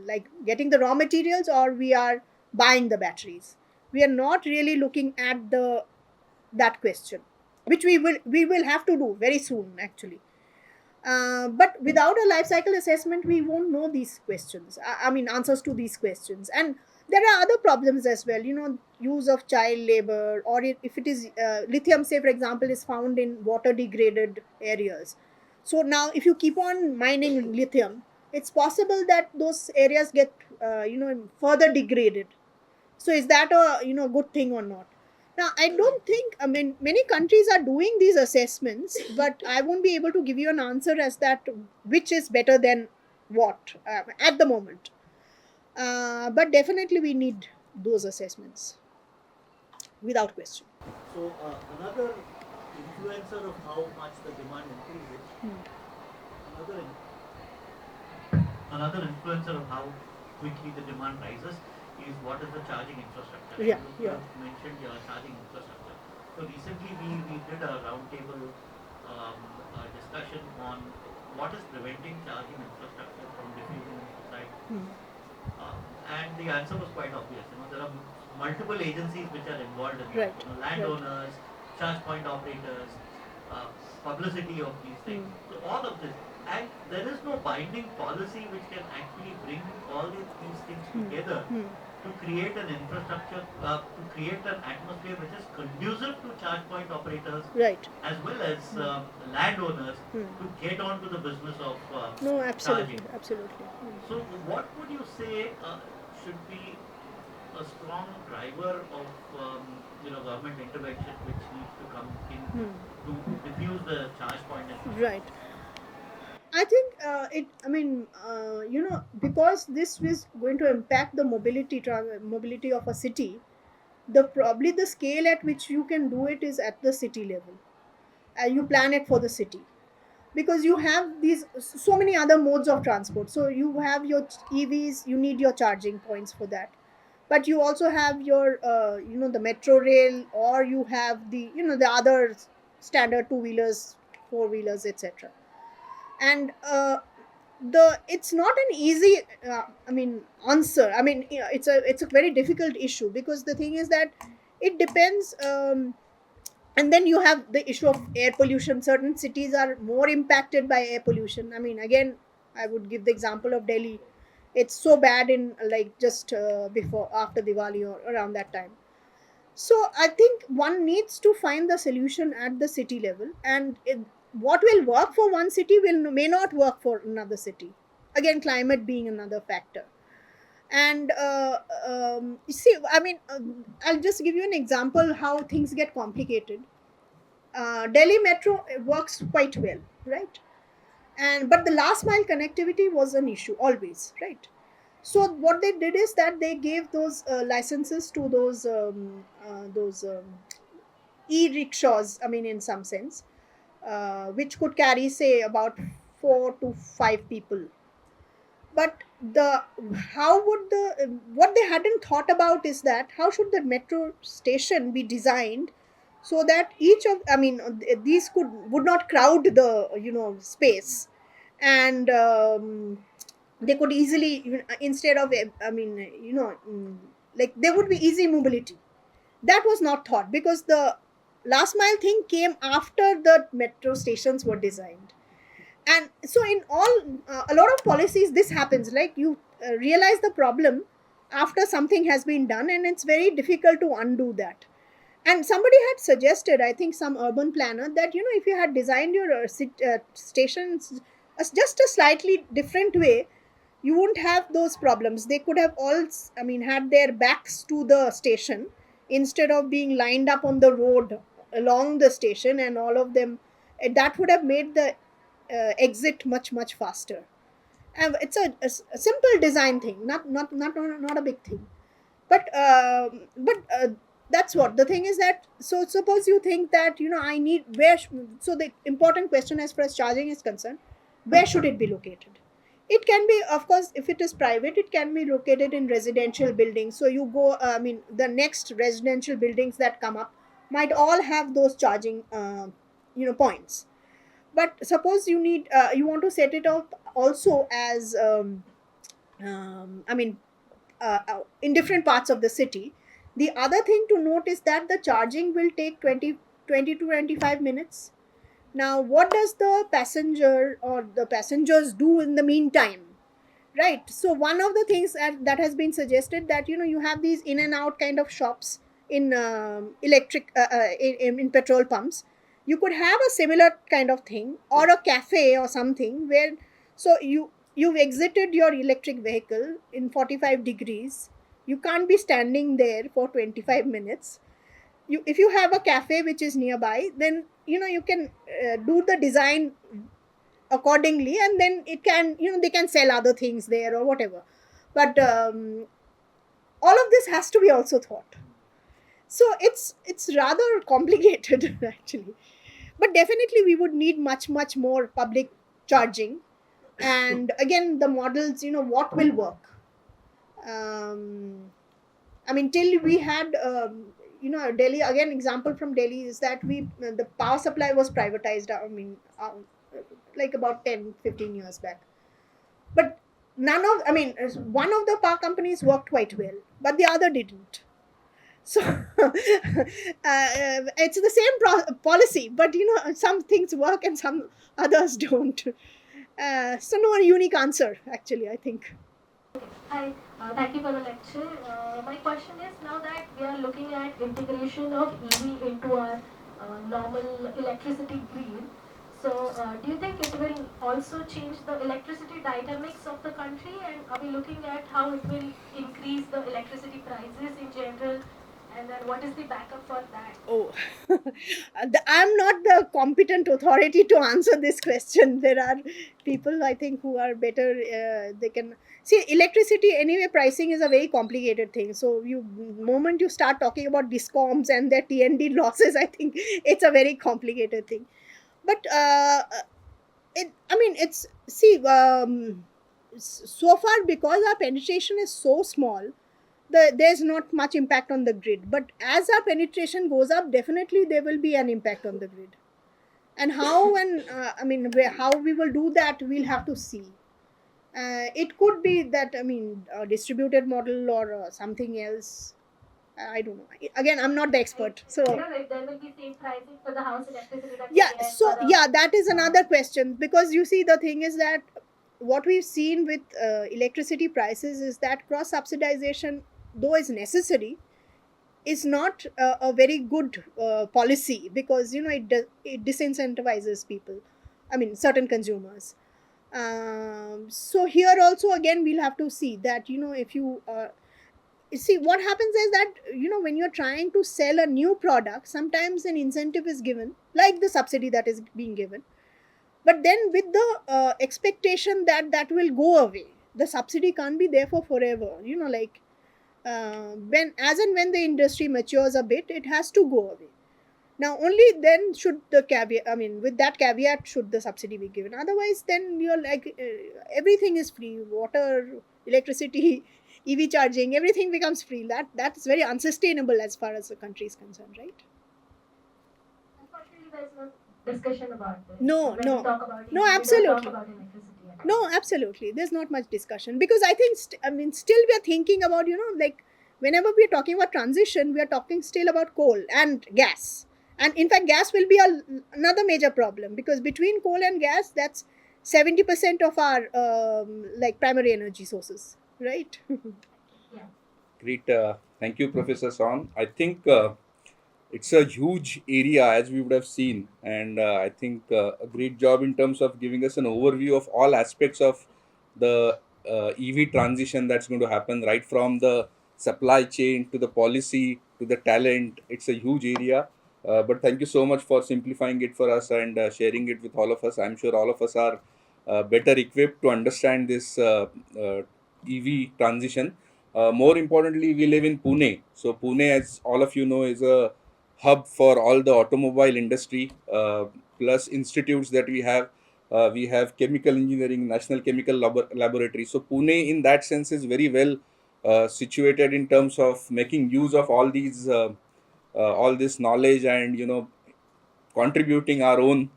like getting the raw materials, or we are buying the batteries. We are not really looking at that question, which we will have to do very soon actually. But without a life cycle assessment, we won't know these questions. I mean, answers to these questions. And there are other problems as well. Use of child labor, or if it is lithium, say for example, is found in water degraded areas. So now, if you keep on mining lithium, it's possible that those areas get further degraded. So is that a good thing or not? Now, I don't think, I mean, many countries are doing these assessments, but I won't be able to give you an answer as that which is better than what at the moment. But definitely we need those assessments without question. So another influencer of how much the demand increases, another another influencer of how quickly the demand rises is what is the charging infrastructure. Yeah, You yeah. have mentioned your charging infrastructure. So recently we did a roundtable discussion on what is preventing charging infrastructure from diffusing in society. Hmm. And the answer was quite obvious. There are multiple agencies which are involved in Right, this. Landowners, charge point operators, uh, publicity of these things. So all of this, and there is no binding policy which can actually bring all these things together Hmm. to create an infrastructure, to create an atmosphere which is conducive to charge point operators Right. as well as landowners Hmm. to get on to the business of No, absolutely, charging. absolutely. Hmm. So, what would you say should be a strong driver of government intervention which needs to come in to diffuse the charge point? Right. I think because this is going to impact the mobility of a city, probably the scale at which you can do it is at the city level. You plan it for the city because you have these so many other modes of transport. So you have your EVs, you need your charging points for that. But you also have your the metro rail, or you have the other standard two wheelers, four wheelers, etc. And the it's not an easy answer. It's a very difficult issue, because the thing is that it depends. And then you have the issue of air pollution. Certain cities are more impacted by air pollution. Again, I would give the example of Delhi. It's so bad in, like, just before after Diwali or around that time. So I think one needs to find the solution at the city level, and what will work for one city may not work for another city. Again, climate being another factor. And you see, I'll just give you an example how things get complicated. Delhi Metro works quite well, right? And but the last mile connectivity was an issue always, right? So what they did is that they gave those licenses to those e-rickshaws. In some sense, which could carry, say, about 4 to 5 people. But how would the what they hadn't thought about is that how should the metro station be designed so that each of these would not crowd the space. And they could easily, instead of like, there would be easy mobility. That was not thought, because the last mile thing came after the metro stations were designed. And so in all, a lot of policies this happens, like, you realize the problem after something has been done, and it's very difficult to undo that. And somebody had suggested, I think some urban planner, that if you had designed your stations just a slightly different way, you wouldn't have those problems. They could have all had their backs to the station, instead of being lined up on the road along the station, and all of them. That would have made the exit much much faster. And it's a simple design thing, not a big thing. But that's what the thing is. That, so suppose you think that I need, so the important question as far as charging is concerned, where should it be located? It can be, of course, if it is private, it can be located in residential buildings. So you go, the next residential buildings that come up might all have those charging points. But suppose you want to set it up also as in different parts of the city. The other thing to note is that the charging will take 20 to 25 minutes. Now, what does the passenger or the passengers do in the meantime? Right. So one of the things that has been suggested, that you have these in and out kind of shops in electric in petrol pumps. You could have a similar kind of thing, or a cafe or something, where, so you've exited your electric vehicle in 45 degrees. You can't be standing there for 25 minutes. If you have a cafe which is nearby, then you can do the design accordingly, and then it can, they can sell other things there or whatever. But all of this has to be also thought. So it's rather complicated actually. But definitely we would need much much more public charging. And again, the models, what will work. I mean, till we had, Delhi, again, example from Delhi is that the power supply was privatized, like about 10-15 years back. But one of the power companies worked quite well, but the other didn't. So it's the same policy, but some things work and some others don't. So no unique answer, actually, I think. Hi, thank you for the lecture. My question is, now that we are looking at integration of EV into our normal electricity grid, so do you think it will also change the electricity dynamics of the country, and are we looking at how it will increase the electricity prices in general, and then what is the backup for that? Oh, I'm not the competent authority to answer this question. There are people, I think, who are better. They can see electricity anyway. Pricing is a very complicated thing. So, moment you start talking about discoms and their TND losses, I think it's a very complicated thing. But it's see. So far, because our penetration is so small, there's not much impact on the grid. But as our penetration goes up, definitely there will be an impact on the grid. And how and how we will do that, we'll have to see. It could be that, a distributed model or something else. I don't know. Again, I'm not the expert. So If there will be same pricing for the house electricity that we yeah, get so for the yeah, that is another question, because you see, the thing is that what we've seen with electricity prices is that cross subsidization, though is necessary, is not a very good policy, because it disincentivizes people, certain consumers. So here also, again, we'll have to see that, if you see, what happens is that, when you're trying to sell a new product, sometimes an incentive is given, like the subsidy that is being given, but then with the expectation that that will go away. The subsidy can't be there for forever, like, when the industry matures a bit, it has to go away. Now only then should the caveat, with that caveat, should the subsidy be given. Otherwise, then you're like, everything is free: water, electricity, EV charging, everything becomes free. That's very unsustainable as far as the country is concerned, right? unfortunately there's no discussion about this. No, When no. we talk about No, EV, we don't absolutely. talk about electricity at all. No, absolutely. There's not much discussion, because I think, still we are thinking about, like, whenever we are talking about transition, we are talking still about coal and gas. And in fact, gas will be another major problem, because between coal and gas, that's 70% of our like primary energy sources, right? Great. Thank you, Professor Son. I think it's a huge area, as we would have seen, and I think a great job in terms of giving us an overview of all aspects of the EV transition that's going to happen, right from the supply chain to the policy to the talent. It's a huge area. But thank you so much for simplifying it for us and sharing it with all of us. I'm sure all of us are better equipped to understand this EV transition. More importantly, we live in Pune. So Pune, as all of you know, is a hub for all the automobile industry, plus institutes that we have. We have chemical engineering, National Chemical Laboratory. So Pune, in that sense, is very well situated in terms of making use of all this knowledge, and contributing our own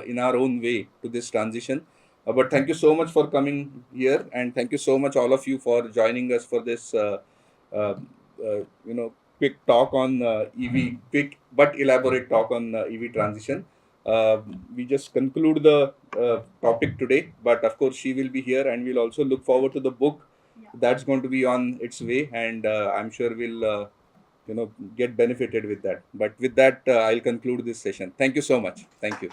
in our own way to this transition. But thank you so much for coming here, and thank you so much, all of you, for joining us for this uh, quick talk on EV, quick but elaborate talk on EV transition. We just conclude the topic today, but of course she will be here, and we'll also look forward to the book that's going to be on its way, and I'm sure we'll get benefited with that. But with that, I'll conclude this session. Thank you so much. Thank you.